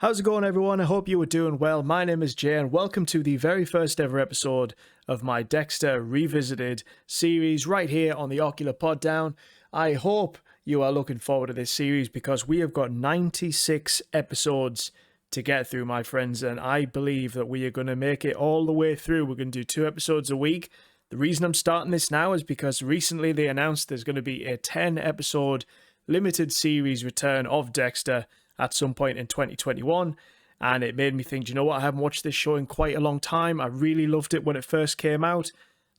How's it going, everyone? I hope you are doing well. My name is Jay, and welcome to the very first ever episode of my Dexter Revisited series right here on the Ocular Pod Down. I hope you are looking forward to this series because we have got 96 episodes to get through, my friends, and I believe that we are going to make it all the way through. We're going to do 2 episodes a week. The reason I'm starting this now is because recently they announced there's going to be a 10-episode limited series return of Dexter at some point in 2021, and it made me think, you know what, I haven't watched this show in quite a long time. I really loved it when it first came out.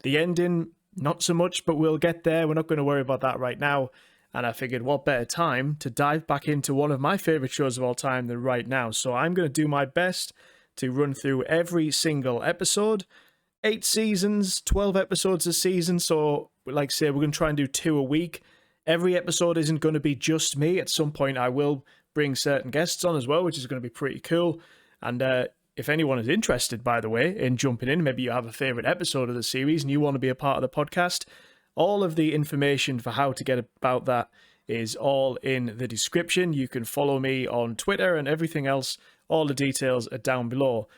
The ending, not so much, but we'll get there. We're not going to worry about that right now. And I figured, what better time to dive back into one of my favorite shows of all time than right now. So I'm going to do my best to run through every single episode. 8 seasons, 12 episodes a season. So like I say, we're going to try and do 2 a week. Every episode isn't going to be just me. At some point I will bring certain guests on as well, which is going to be pretty cool. And if anyone is interested, by the way, in jumping in, maybe you have a favorite episode of the series and you want to be a part of the podcast, all of the information for how to get about that is all in the description. You can follow me on Twitter and everything else. All the details are down below.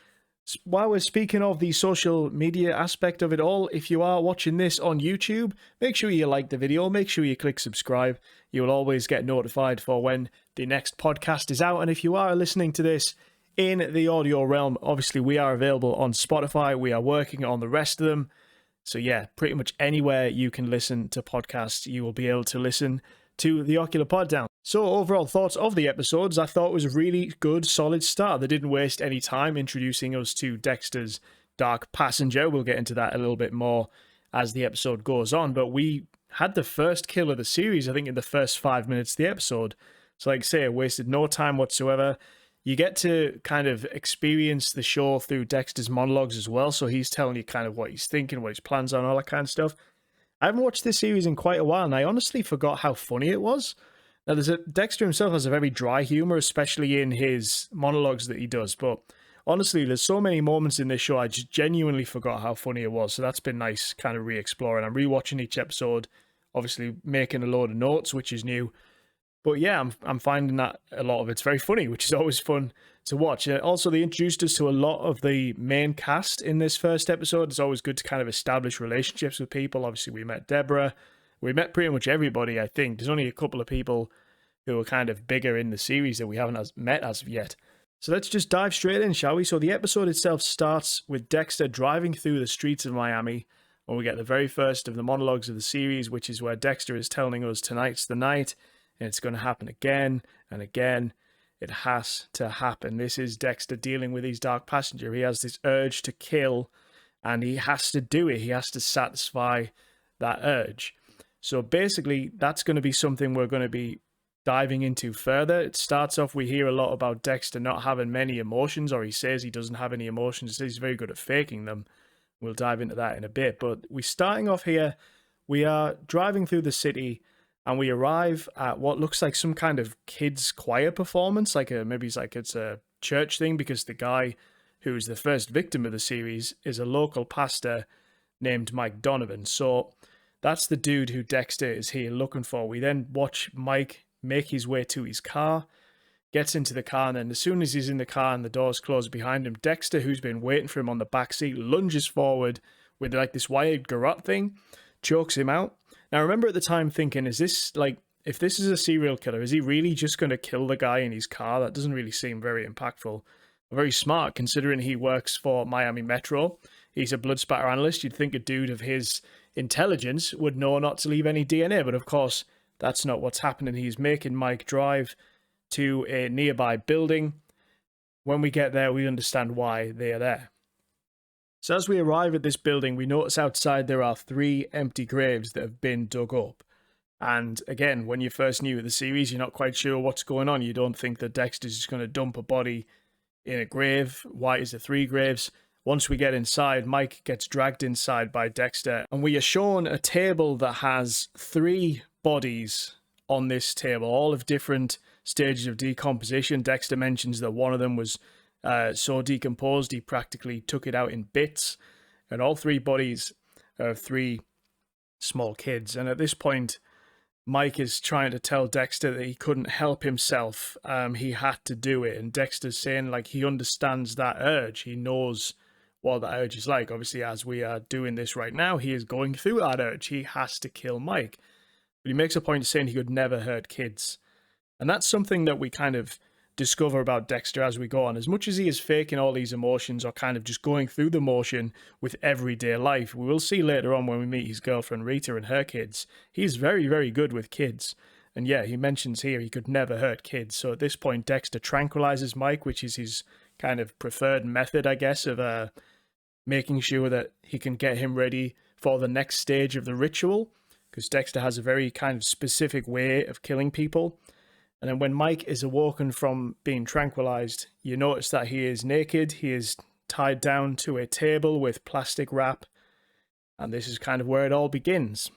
While we're speaking of the social media aspect of it all, if you are watching this on YouTube, make sure you like the video, make sure you click subscribe. You will always get notified for when the next podcast is out. And if you are listening to this in the audio realm, obviously we are available on Spotify. We are working on the rest of them. So yeah, pretty much anywhere you can listen to podcasts, you will be able to listen to the Ocular Pod Down. So overall thoughts of the episodes, I thought it was a really good, solid start. They didn't waste any time introducing us to Dexter's dark passenger. We'll get into that a little bit more as the episode goes on. But we had the first kill of the series, I think, in the first 5 minutes of the episode. So like I say, it wasted no time whatsoever. You get to kind of experience the show through Dexter's monologues as well. So he's telling you kind of what he's thinking, what his plans are, and all that kind of stuff. I haven't watched this series in quite a while, and I honestly forgot how funny it was. Now, Dexter himself has a very dry humor, especially in his monologues that he does. But honestly, there's so many moments in this show, I just genuinely forgot how funny it was. So that's been nice, kind of re-exploring. I'm rewatching each episode, obviously making a load of notes, which is new. But yeah, I'm finding that a lot of it's very funny, which is always fun to watch. Also, they introduced us to a lot of the main cast in this first episode. It's always good to kind of establish relationships with people. Obviously, we met Deborah. We met pretty much everybody, I think. There's only a couple of people who are kind of bigger in the series that we haven't met as of yet. So let's just dive straight in, shall we? So the episode itself starts with Dexter driving through the streets of Miami, and we get the very first of the monologues of the series, which is where Dexter is telling us tonight's the night, and it's going to happen again and again. It has to happen. This is Dexter dealing with his dark passenger. He has this urge to kill, and he has to do it. He has to satisfy that urge. So basically, that's going to be something we're going to be diving into further. It starts off, we hear a lot about Dexter not having many emotions, or he says he doesn't have any emotions. He says he's very good at faking them. We'll dive into that in a bit. But we're starting off here. We are driving through the city, and we arrive at what looks like some kind of kids' choir performance. Maybe it's a church thing, because the guy who's the first victim of the series is a local pastor named Mike Donovan. So that's the dude who Dexter is here looking for. We then watch Mike make his way to his car, gets into the car, and then as soon as he's in the car and the doors close behind him, Dexter, who's been waiting for him on the back seat, lunges forward with like this wired garrote thing, chokes him out. Now, I remember at the time thinking, is this like, if this is a serial killer, is he really just going to kill the guy in his car? That doesn't really seem very impactful. Very smart, considering he works for Miami Metro. He's a blood spatter analyst. You'd think a dude of his intelligence would know not to leave any DNA, but of course, that's not what's happening. He's making Mike drive to a nearby building. When we get there, we understand why they are there. So as we arrive at this building, we notice outside there are 3 empty graves that have been dug up. And again, when you're first new to the series, you're not quite sure what's going on. You don't think that Dexter's just going to dump a body in a grave. Why is there 3 graves? Once we get inside, Mike gets dragged inside by Dexter, and we are shown a table that has 3 bodies on this table, all of different stages of decomposition. Dexter mentions that one of them was so decomposed he practically took it out in bits, and all 3 bodies are 3 small kids. And at this point, Mike is trying to tell Dexter that he couldn't help himself. He had to do it. And Dexter's saying, like, he understands that urge. He knows what that urge is like. Obviously, as we are doing this right now, he is going through that urge. He has to kill Mike. But he makes a point of saying he could never hurt kids. And that's something that we kind of discover about Dexter as we go on. As much as he is faking all these emotions or kind of just going through the motion with everyday life, we will see later on when we meet his girlfriend Rita and her kids, he's very, very good with kids. And yeah, he mentions here he could never hurt kids. So at this point, Dexter tranquilizes Mike, which is his kind of preferred method, I guess, of making sure that he can get him ready for the next stage of the ritual. Because Dexter has a very kind of specific way of killing people. And then when Mike is awoken from being tranquilized, you notice that he is naked. He is tied down to a table with plastic wrap. And this is kind of where it all begins.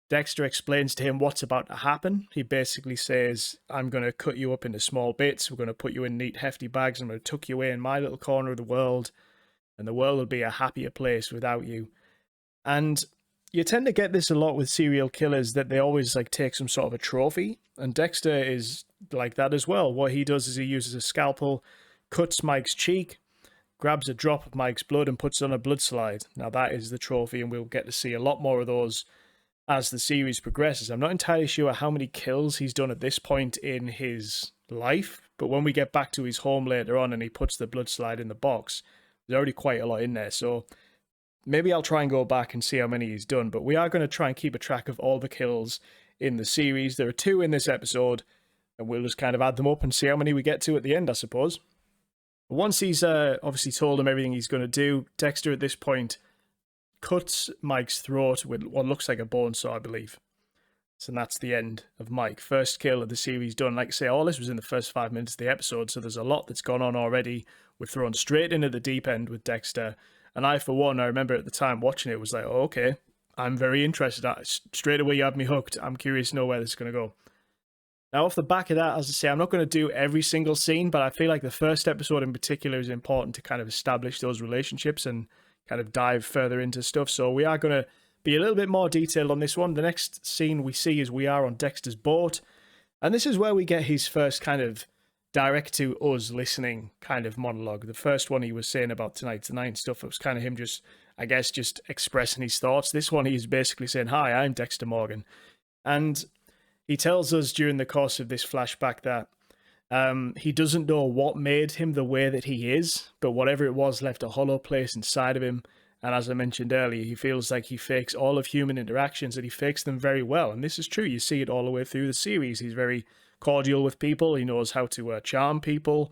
Dexter explains to him what's about to happen. He basically says, I'm going to cut you up into small bits. We're going to put you in neat, hefty bags. I'm going to tuck you away in my little corner of the world. And the world will be a happier place without you. And you tend to get this a lot with serial killers, that they always like take some sort of a trophy, and Dexter is like that as well. What he does is he uses a scalpel, cuts Mike's cheek, grabs a drop of Mike's blood and puts it on a blood slide. Now that is the trophy, and we'll get to see a lot more of those as the series progresses. I'm not entirely sure how many kills he's done at this point in his life, but when we get back to his home later on and he puts the blood slide in the box, there's already quite a lot in there. So maybe I'll try and go back and see how many he's done, but we are going to try and keep a track of all the kills in the series. There are 2 in this episode, and we'll just kind of add them up and see how many we get to at the end, I suppose. Once he's obviously told him everything he's going to do, Dexter at this point cuts Mike's throat with what looks like a bone saw, I believe. So that's the end of Mike. First kill of the series done. Like I say, all this was in the first 5 minutes of the episode, so there's a lot that's gone on already. We're thrown straight into the deep end with Dexter. And I, for one, I remember at the time watching it, was like, oh, okay, I'm very interested. Straight away, you had me hooked. I'm curious to know where this is going to go. Now, off the back of that, as I say, I'm not going to do every single scene, but I feel like the first episode in particular is important to kind of establish those relationships and kind of dive further into stuff. So we are going to be a little bit more detailed on this one. The next scene we see is we are on Dexter's boat. And this is where we get his first kind of direct to us listening kind of monologue. The first one he was saying about tonight's the night and stuff, it was kind of him just, I guess, just expressing his thoughts. This one he's basically saying, hi, I'm Dexter Morgan. And he tells us during the course of this flashback that he doesn't know what made him the way that he is, but whatever it was left a hollow place inside of him. And as I mentioned earlier, he feels like he fakes all of human interactions, and he fakes them very well. And this is true. You see it all the way through the series. He's very cordial with people. He knows how to charm people.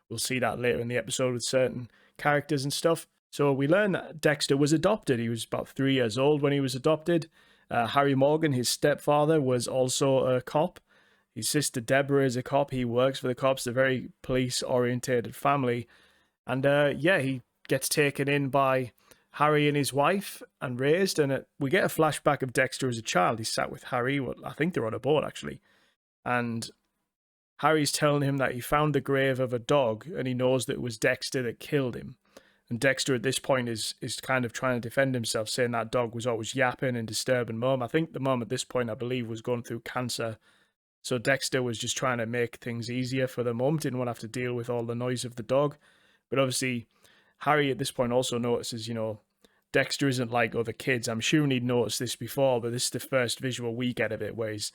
We'll see that later in the episode with certain characters and stuff. So we learn that Dexter was adopted. He was about 3 years old when he was adopted. Harry Morgan, his stepfather, was also a cop. His sister Deborah is a cop. He works for the cops. They're a very police-orientated family. And he gets taken in by Harry and his wife and raised. And we get a flashback of Dexter as a child. He's sat with Harry. Well, I think they're on a boat, actually. And Harry's telling him that he found the grave of a dog and he knows that it was Dexter that killed him. And Dexter at this point is kind of trying to defend himself, saying that dog was always yapping and disturbing Mum. I think the mum at this point, I believe, was going through cancer. So Dexter was just trying to make things easier for the mum, didn't want to have to deal with all the noise of the dog. But obviously, Harry at this point also notices, Dexter isn't like other kids. I'm sure he'd noticed this before, but this is the first visual we get of it, where his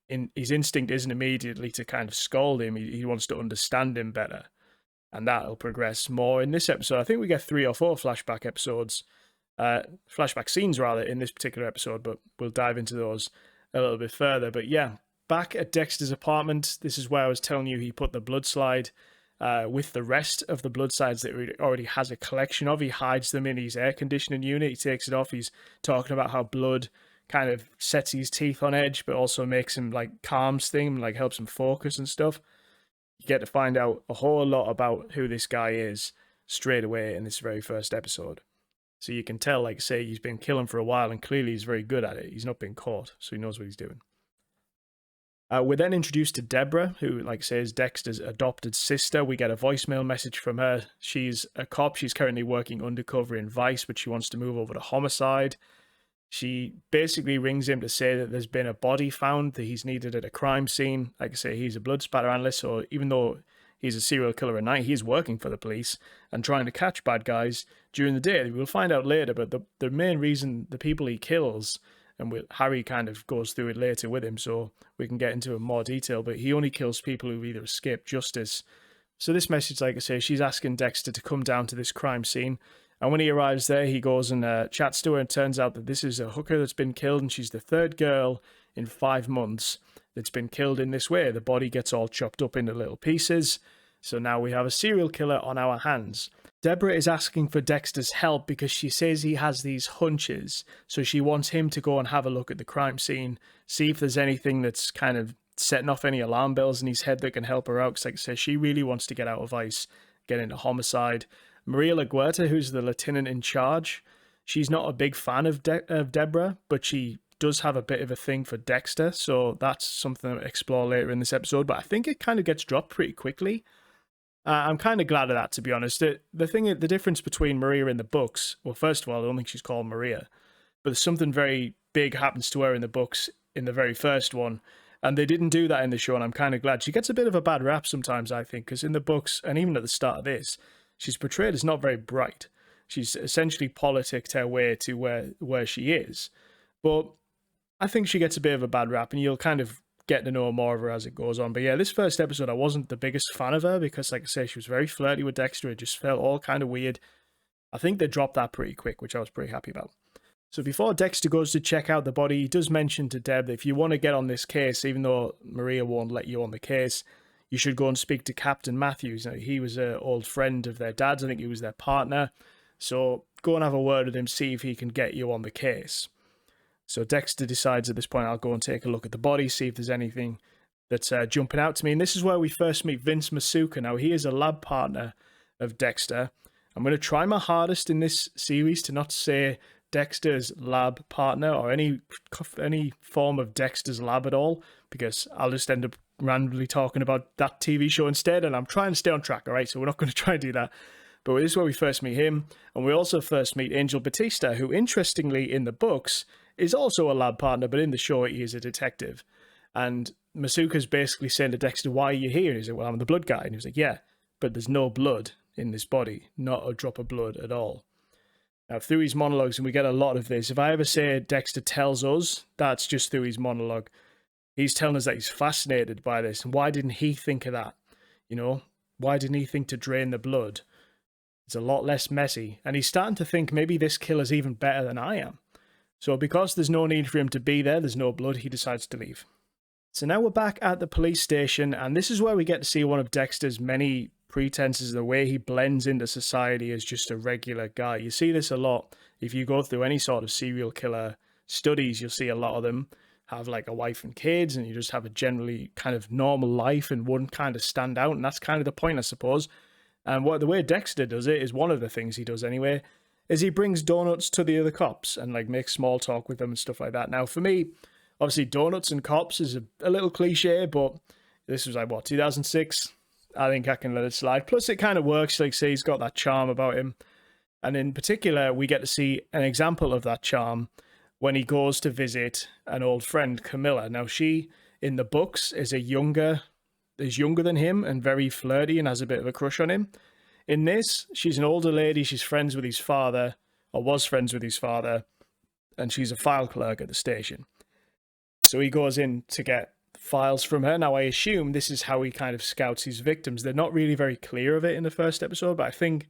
instinct isn't immediately to kind of scold him. He wants to understand him better. And that'll progress more in this episode. I think we get 3 or 4 flashback scenes rather, in this particular episode, but we'll dive into those a little bit further. But yeah, back at Dexter's apartment, this is where I was telling you he put the blood slide with the rest of the blood slides that he already has a collection of. He hides them in his air conditioning unit. He takes it off. He's talking about how blood kind of sets his teeth on edge, but also makes him like calms things, like helps him focus and stuff. You get to find out a whole lot about who this guy is straight away in this very first episode. So you can tell, like say, he's been killing for a while and clearly he's very good at it. He's not been caught, so he knows what he's doing. We're then introduced to Deborah, who, like I say, is Dexter's adopted sister. We get a voicemail message from her. She's a cop. She's currently working undercover in Vice, but she wants to move over to Homicide. She basically rings him to say that there's been a body found that he's needed at a crime scene. Like I say, he's a blood spatter analyst, so even though he's a serial killer at night, he's working for the police and trying to catch bad guys during the day. We'll find out later, but the main reason the people he kills, and Harry kind of goes through it later with him, so we can get into more detail, but he only kills people who've either escaped justice. So this message, like I say, she's asking Dexter to come down to this crime scene. And when he arrives there, he goes and chats to her, and turns out that this is a hooker that's been killed, and she's the third girl in 5 months that's been killed in this way. The body gets all chopped up into little pieces. So now we have a serial killer on our hands. Deborah is asking for Dexter's help because she says he has these hunches. So she wants him to go and have a look at the crime scene, see if there's anything that's kind of setting off any alarm bells in his head that can help her out. Because like I say, she really wants to get out of ICE, get into homicide. Maria LaGuerta, who's the lieutenant in charge, she's not a big fan of Deborah, but she does have a bit of a thing for Dexter, so that's something to explore later in this episode, but I think it kind of gets dropped pretty quickly. I'm kind of glad of that, to be honest. The difference between Maria in the books, well, first of all, I don't think she's called Maria, but something very big happens to her in the books in the very first one, and they didn't do that in the show, and I'm kind of glad. She gets a bit of a bad rap sometimes, I think, because in the books, and even at the start of this, she's portrayed as not very bright. She's essentially politicked her way to where she is. But I think she gets a bit of a bad rap, and you'll kind of get to know more of her as it goes on. But yeah, this first episode, I wasn't the biggest fan of her because, like I say, she was very flirty with Dexter. It just felt all kind of weird. I think they dropped that pretty quick, which I was pretty happy about. So before Dexter goes to check out the body, he does mention to Deb that if you want to get on this case, even though Maria won't let you on the case, you should go and speak to Captain Matthews. Now, he was an old friend of their dad's. I think he was their partner. So go and have a word with him, see if he can get you on the case. So Dexter decides at this point, I'll go and take a look at the body, see if there's anything that's jumping out to me. And this is where we first meet Vince Masuka. Now, he is a lab partner of Dexter. I'm going to try my hardest in this series to not say Dexter's lab partner or any form of Dexter's lab at all, because I'll just end up randomly talking about that TV show instead, and I'm trying to stay on track, all right? So we're not going to try and do that. But this is where we first meet him, and we also first meet Angel Batista, who, interestingly, in the books, is also a lab partner, but in the show, he is a detective. And Masuka's basically saying to Dexter, why are you here? And he's like, well, I'm the blood guy. And he was like, yeah, but there's no blood in this body, not a drop of blood at all. Now, through his monologues, and we get a lot of this, if I ever say Dexter tells us, that's just through his monologue. He's telling us that he's fascinated by this. And why didn't he think of that? You know, why didn't he think to drain the blood? It's a lot less messy. And he's starting to think maybe this killer's even better than I am. So because there's no need for him to be there, there's no blood, he decides to leave. So now we're back at the police station, and this is where we get to see one of Dexter's many pretenses, the way he blends into society as just a regular guy. You see this a lot. If you go through any sort of serial killer studies, you'll see a lot of them have like a wife and kids, and you just have a generally kind of normal life and wouldn't kind of stand out, and that's kind of the point, I suppose. And the way Dexter does it is one of the things he does anyway, is he brings donuts to the other cops and like makes small talk with them and stuff like that. Now, for me, obviously donuts and cops is a little cliche, but this was like, 2006? I think I can let it slide. Plus, it kind of works. Like, say, he's got that charm about him. And in particular, we get to see an example of that charm when he goes to visit an old friend, Camilla. Now, she, in the books, is younger than him and very flirty and has a bit of a crush on him. In this, she's an older lady. She's friends with his father, or was friends with his father, and she's a file clerk at the station. So he goes in to get files from her. Now, I assume this is how he kind of scouts his victims. They're not really very clear of it in the first episode, but I think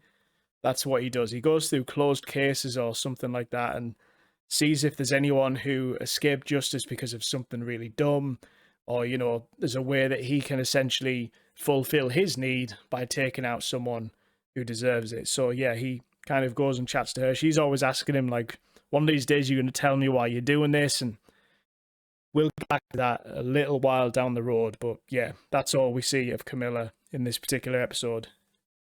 that's what he does. He goes through closed cases or something like that and sees if there's anyone who escaped justice because of something really dumb, or, you know, there's a way that he can essentially fulfill his need by taking out someone who deserves it. So, yeah, he kind of goes and chats to her. She's always asking him, like, one of these days you're going to tell me why you're doing this, and we'll get back to that a little while down the road. But, yeah, that's all we see of Camilla in this particular episode.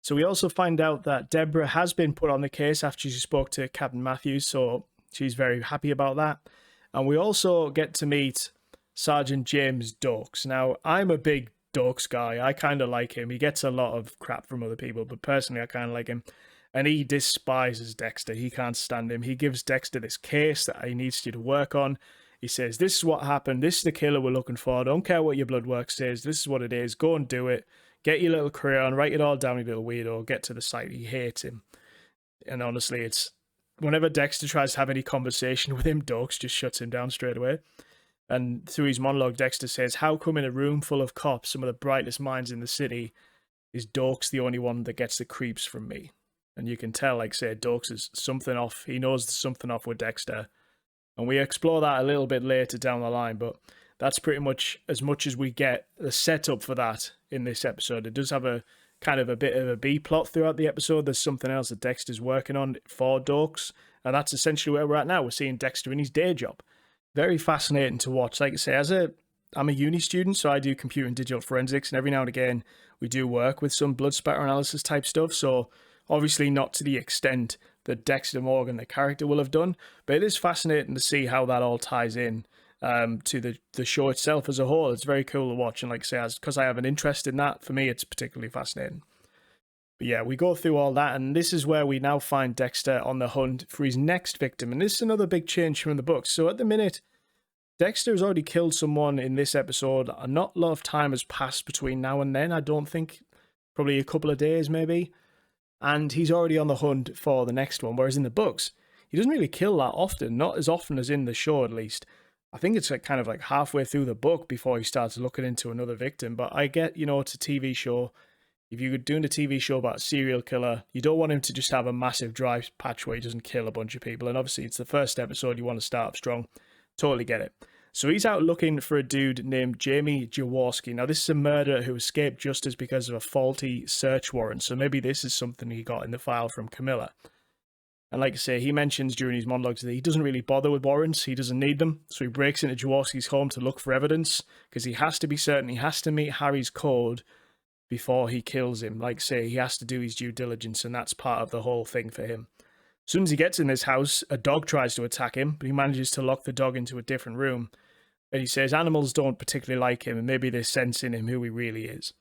So we also find out that Deborah has been put on the case after she spoke to Captain Matthews, so she's very happy about that. And we also get to meet Sergeant James Dokes. Now, I'm a big Dokes guy. I kind of like him. He gets a lot of crap from other people, but personally, I kind of like him. And he despises Dexter. He can't stand him. He gives Dexter this case that he needs you to work on. He says, this is what happened. This is the killer we're looking for. I don't care what your blood work says. This is what it is. Go and do it. Get your little crayon. Write it all down, you little weirdo. Get to the site. He hates him. And honestly, it's whenever Dexter tries to have any conversation with him, Dokes just shuts him down straight away. And through his monologue, Dexter says, how come in a room full of cops, some of the brightest minds in the city, is Dokes the only one that gets the creeps from me? And you can tell, like say, Dokes is something off. He knows there's something off with Dexter. And we explore that a little bit later down the line, but that's pretty much as we get the setup for that in this episode. It does have a kind of a bit of a B plot throughout the episode. There's something else that Dexter's working on for Dokes, and that's essentially where we're at now. We're seeing Dexter in his day job. Very fascinating to watch. Like I say, I'm a uni student, so I do computer and digital forensics, and every now and again we do work with some blood spatter analysis type stuff, so obviously not to the extent that Dexter Morgan, the character, will have done, but it is fascinating to see how that all ties in to the show itself as a whole. It's very cool to watch, and like I say, because I have an interest in that, for me it's particularly fascinating. But yeah, we go through all that, and this is where we now find Dexter on the hunt for his next victim, and this is another big change from the books. So at the minute, Dexter has already killed someone in this episode, and not a lot of time has passed between now and then. I don't think, probably a couple of days maybe, and he's already on the hunt for the next one, whereas in the books, he doesn't really kill that often, not as often as in the show at least. I think it's kind of like halfway through the book before he starts looking into another victim, but I get, it's a TV show. If you're doing a TV show about a serial killer, you don't want him to just have a massive dry patch where he doesn't kill a bunch of people, and obviously it's the first episode, you want to start up strong. Totally get it. So he's out looking for a dude named Jamie Jaworski. Now, this is a murderer who escaped justice because of a faulty search warrant, so maybe this is something he got in the file from Camilla. And like I say, he mentions during his monologues that he doesn't really bother with warrants, he doesn't need them, so he breaks into Jaworski's home to look for evidence, because he has to be certain he has to meet Harry's code before he kills him. Like I say, he has to do his due diligence, and that's part of the whole thing for him. As soon as he gets in this house, a dog tries to attack him, but he manages to lock the dog into a different room. And he says animals don't particularly like him, and maybe they sense in him who he really is.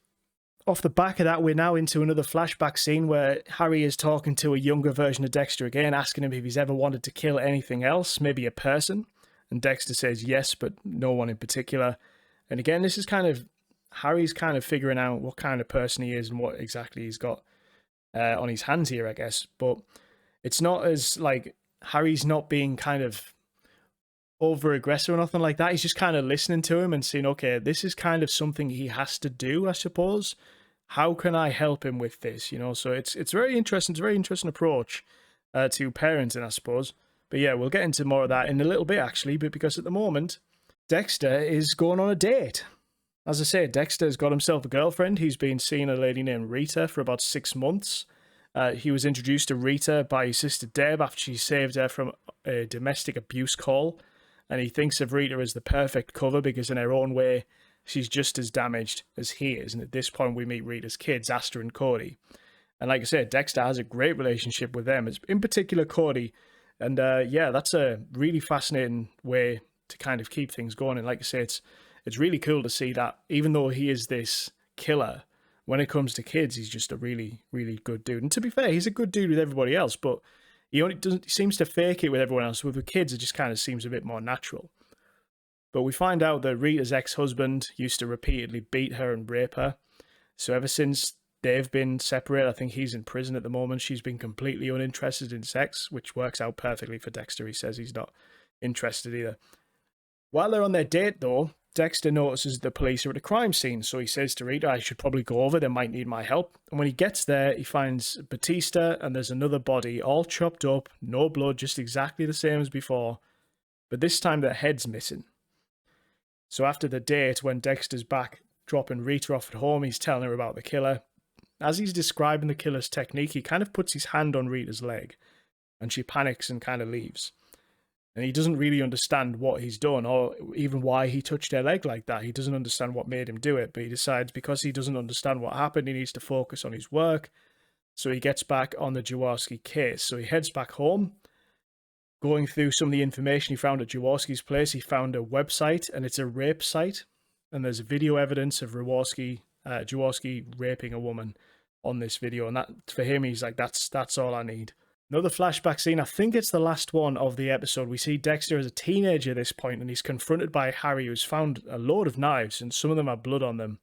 Off the back of that, we're now into another flashback scene where Harry is talking to a younger version of Dexter again, asking him if he's ever wanted to kill anything else, maybe a person. And Dexter says yes, but no one in particular. And again, this is Harry's kind of figuring out what kind of person he is and what exactly he's got on his hands here, I guess. But it's not as like Harry's not being kind of over aggressive or nothing like that. He's just kind of listening to him and saying, okay, this is kind of something he has to do, I suppose. How can I help him with this? So it's very interesting. It's a very interesting approach to parenting, I suppose. But yeah, we'll get into more of that in a little bit, actually, but because at the moment, Dexter is going on a date. As I say, Dexter's got himself a girlfriend. He's been seeing a lady named Rita for about 6 months. He was introduced to Rita by his sister Deb after she saved her from a domestic abuse call. And he thinks of Rita as the perfect cover because in her own way, she's just as damaged as he is. And at this point, we meet Rita's kids, Asta and Cody. And like I said, Dexter has a great relationship with them, in particular Cody. And yeah, that's a really fascinating way to kind of keep things going. And like I say, it's really cool to see that even though he is this killer, when it comes to kids, he's just a really, really good dude. And to be fair, he's a good dude with everybody else, but he seems to fake it with everyone else. With the kids, it just kind of seems a bit more natural. But we find out that Rita's ex-husband used to repeatedly beat her and rape her. So ever since they've been separated, I think he's in prison at the moment, she's been completely uninterested in sex, which works out perfectly for Dexter. He says he's not interested either. While they're on their date, though, Dexter notices the police are at a crime scene, so he says to Rita, I should probably go over, they might need my help. And when he gets there, he finds Batista, and there's another body, all chopped up, no blood, just exactly the same as before, but this time their head's missing. So after the date, when Dexter's back dropping Rita off at home, he's telling her about the killer. As he's describing the killer's technique, he kind of puts his hand on Rita's leg, and she panics and kind of leaves. And he doesn't really understand what he's done or even why he touched her leg like that. He doesn't understand what made him do it, but he decides because he doesn't understand what happened, he needs to focus on his work. So he gets back on the Jaworski case. So he heads back home. Going through some of the information he found at Jaworski's place, he found a website, and it's a rape site. And there's video evidence of Jaworski raping a woman. on this video. And that, for him, he's like, that's all I need. Another flashback scene, I think it's the last one of the episode. We see Dexter as a teenager at this point, and he's confronted by Harry, who's found a load of knives, and some of them have blood on them.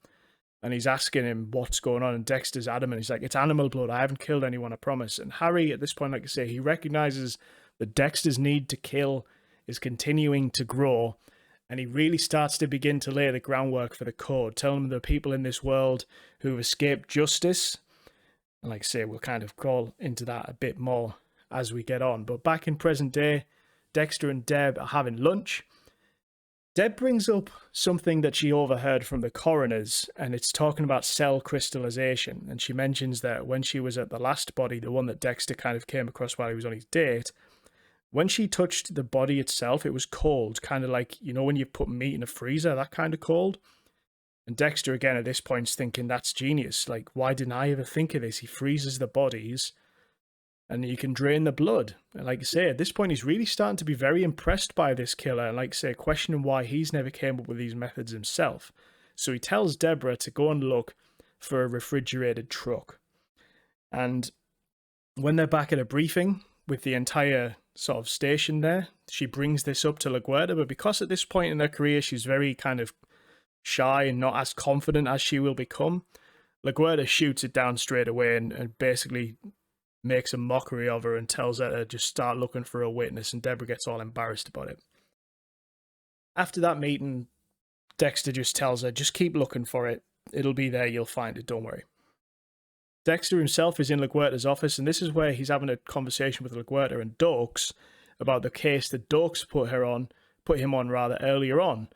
And he's asking him what's going on, and Dexter's adamant. He's like, it's animal blood. I haven't killed anyone, I promise. And Harry, at this point, like I say, he recognizes that Dexter's need to kill is continuing to grow, and he really starts to begin to lay the groundwork for the code, telling him there are people in this world who have escaped justice. And like I say, we'll kind of crawl into that a bit more as we get on. But back in present day, Dexter and Deb are having lunch. Deb brings up something that she overheard from the coroners, and it's talking about cell crystallization. And she mentions that when she was at the last body, the one that Dexter kind of came across while he was on his date, when she touched the body itself, it was cold, kind of like, you know, when you put meat in a freezer, that kind of cold. And Dexter, again, at this point, is thinking, that's genius. Like, why didn't I ever think of this? He freezes the bodies, and you can drain the blood. And like I say, at this point, he's really starting to be very impressed by this killer. And like I say, questioning why he's never came up with these methods himself. So he tells Deborah to go and look for a refrigerated truck. And when they're back at a briefing with the entire sort of station there, she brings this up to LaGuerta. But because at this point in her career, she's very kind of shy and not as confident as she will become, LaGuerta shoots it down straight away and basically makes a mockery of her and tells her to just start looking for a witness, and Deborah gets all embarrassed about it. After that meeting, Dexter just tells her, just keep looking for it. It'll be there, you'll find it, don't worry. Dexter himself is in LaGuerta's office, and this is where he's having a conversation with LaGuerta and Dokes about the case that Dokes put him on earlier on.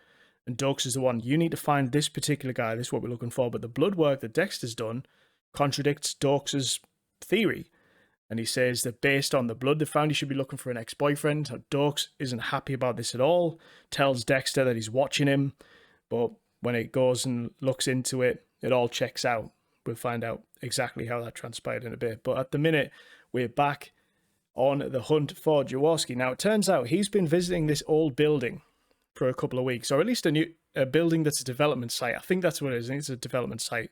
And Dokes is the one, you need to find this particular guy, this is what we're looking for. But the blood work that Dexter's done contradicts Dokes' theory. And he says that based on the blood they found, he should be looking for an ex-boyfriend. Dokes isn't happy about this at all, tells Dexter that he's watching him. But when it goes and looks into it, it all checks out. We'll find out exactly how that transpired in a bit. But at the minute, we're back on the hunt for Jaworski. Now, it turns out he's been visiting this old building for a couple of weeks, or at least a building that's a development site. I think that's what it is. I think it's a development site.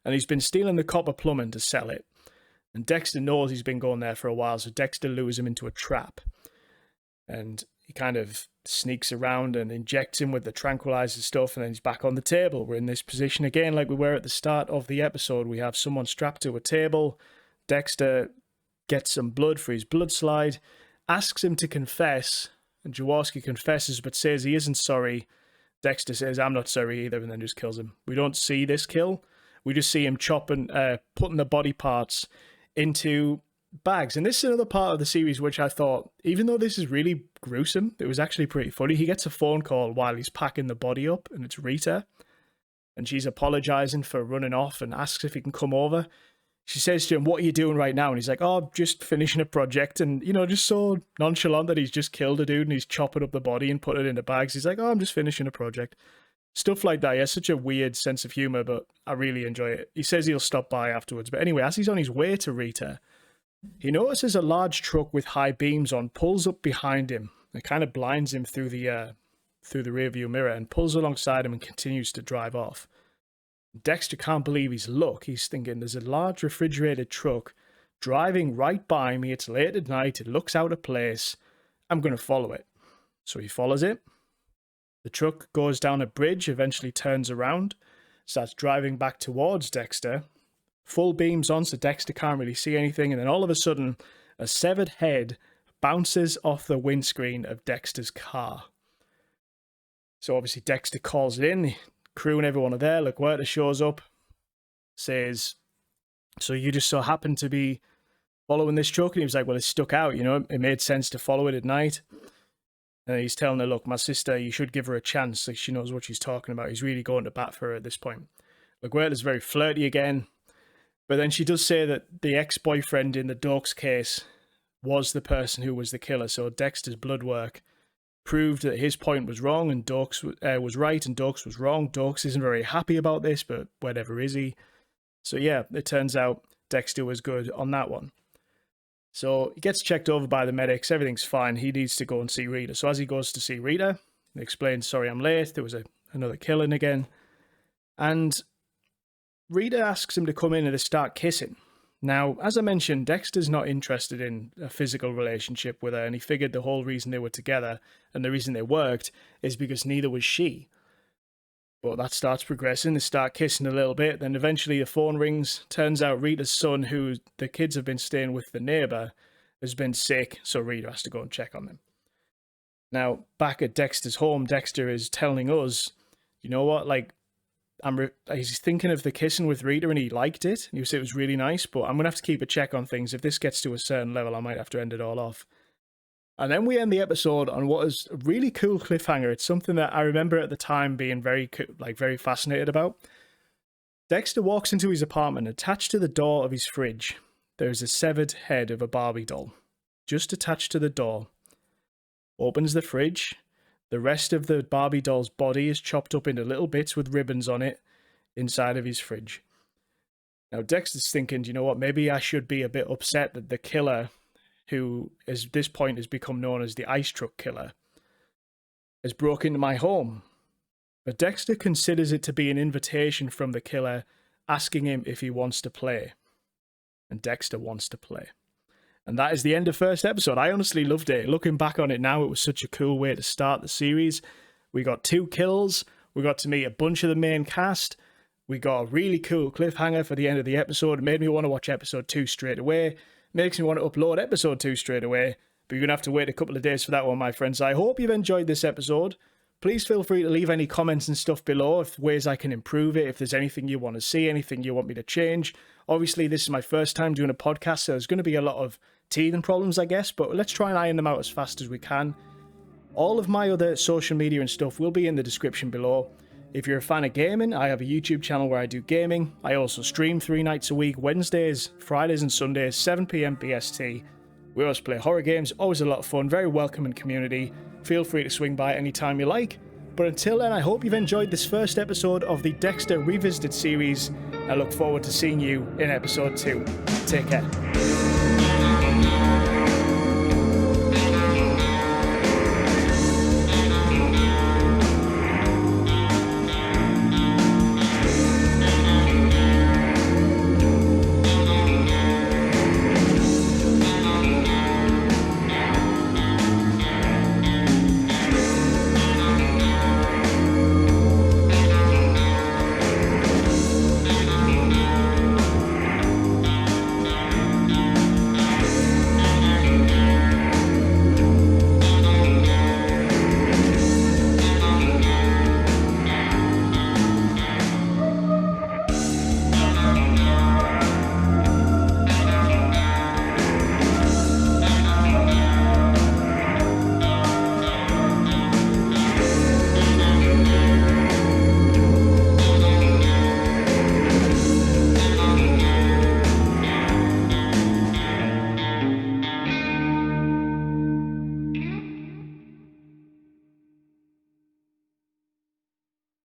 And he's been stealing the copper plumbing to sell it. And Dexter knows he's been going there for a while, so Dexter lures him into a trap. And he kind of sneaks around and injects him with the tranquilizer stuff, and then he's back on the table. We're in this position again like we were at the start of the episode. We have someone strapped to a table. Dexter gets some blood for his blood slide, asks him to confess, and Jaworski confesses but says he isn't sorry. Dexter says, I'm not sorry either, and then just kills him. We don't see this kill. We just see him putting the body parts into bags. And this is another part of the series which I thought, even though this is really gruesome, it was actually pretty funny. He gets a phone call while he's packing the body up, and it's Rita. And she's apologizing for running off and asks if he can come over. She says to him, what are you doing right now? And he's like, oh, just finishing a project. And, you know, just so nonchalant that he's just killed a dude and he's chopping up the body and putting it into bags. He's like, oh, I'm just finishing a project. Stuff like that. He has such a weird sense of humor, but I really enjoy it. He says he'll stop by afterwards. But anyway, as he's on his way to Rita, he notices a large truck with high beams on pulls up behind him. It kind of blinds him through the rearview mirror and pulls alongside him and continues to drive off. Dexter can't believe his luck. He's thinking, there's a large refrigerated truck driving right by me. It's late at night. It looks out of place. I'm going to follow it. So he follows it. The truck goes down a bridge, eventually turns around, starts driving back towards Dexter. Full beams on, so Dexter can't really see anything. And then all of a sudden, a severed head bounces off the windscreen of Dexter's car. So obviously Dexter calls it in. The crew and everyone are there. LaGuerta shows up, says, so you just so happen to be following this truck? And he was like, well, it's stuck out, you know, it made sense to follow it at night. And he's telling her, look, my sister, you should give her a chance. Like, she knows what she's talking about. He's really going to bat for her at this point. LaGuerta's very flirty again. But then she does say that the ex-boyfriend in the Dokes case was the person who was the killer. So Dexter's blood work proved that his point was wrong and Dokes was right and Dokes was wrong. Dokes isn't very happy about this, but whatever is he? So yeah, it turns out Dexter was good on that one. So he gets checked over by the medics. Everything's fine. He needs to go and see Rita. So as he goes to see Rita, he explains, sorry, I'm late. There was another killing again. And Rita asks him to come in and they start kissing. Now, as I mentioned, Dexter's not interested in a physical relationship with her, and he figured the whole reason they were together and the reason they worked is because neither was she. But that starts progressing. They start kissing a little bit. Then eventually the phone rings. Turns out Rita's son, who the kids have been staying with the neighbour, has been sick. So Rita has to go and check on them. Now, back at Dexter's home, Dexter is telling us, you know what, like, he's thinking of the kissing with Rita and he liked it. And he said it was really nice, but I'm going to have to keep a check on things. If this gets to a certain level, I might have to end it all off. And then we end the episode on what is a really cool cliffhanger. It's something that I remember at the time being very fascinated about. Dexter walks into his apartment. Attached to the door of his fridge, there's a severed head of a Barbie doll. Just attached to the door. Opens the fridge. The rest of the Barbie doll's body is chopped up into little bits with ribbons on it inside of his fridge. Now Dexter's thinking, you know what, maybe I should be a bit upset that the killer, who at this point has become known as the ice truck killer, has broke into my home. But Dexter considers it to be an invitation from the killer asking him if he wants to play. And Dexter wants to play. And that is the end of first episode. I honestly loved it. Looking back on it now, it was such a cool way to start the series. We got 2 kills. We got to meet a bunch of the main cast. We got a really cool cliffhanger for the end of the episode. It made me want to watch episode 2 straight away. Makes me want to upload episode 2 straight away, but you're going to have to wait a couple of days for that one, my friends. I hope you've enjoyed this episode. Please feel free to leave any comments and stuff below, if ways I can improve it, if there's anything you want to see, anything you want me to change. Obviously, this is my first time doing a podcast, so there's going to be a lot of teething problems, I guess, but let's try and iron them out as fast as we can. All of my other social media and stuff will be in the description below. If you're a fan of gaming, I have a YouTube channel where I do gaming. I also stream 3 nights a week, Wednesdays, Fridays and Sundays, 7 PM BST. We always play horror games, always a lot of fun, very welcoming community. Feel free to swing by anytime you like. But until then, I hope you've enjoyed this first episode of the Dexter Revisited series. I look forward to seeing you in episode 2. Take care.